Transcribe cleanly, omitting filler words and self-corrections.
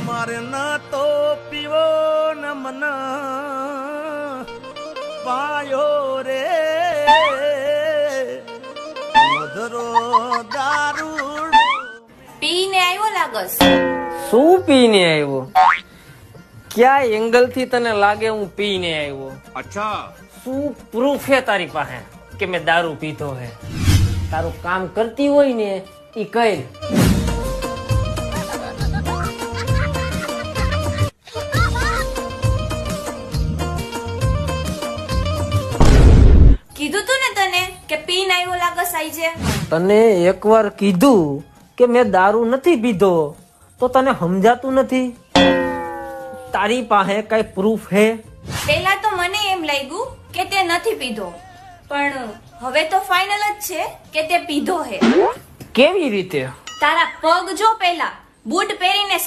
મારે ના તો પીવો ન મન પાયો રે મધરો દારૂ પીને આવ્યો લાગસ. શું પીને આવ્યો? ક્યાં એંગલ થી તને લાગે હું પીને આવ્યો? અચ્છા શું પ્રૂફ હે તારી પાસે કે મેં દારૂ પીધો હે? તારું કામ કરતી હોય ને ઈ કર. કીધું તું ને તને કે પીને આવ્યો લાગસ આઈ છે. તને એકવાર કીધું કે મેં દારૂ નથી પીધો તો તને સમજાતું નથી? તારી પાસે કઈ પ્રૂફ હે? પેલા તો મને એમ લાગ્યું કે તે નથી પીધો, પણ હવે તો ફાઇનલ જ છે કે તે પીધો હે. કેવી રીતે? તારા પગ જો પેલા બૂટ પહેરીને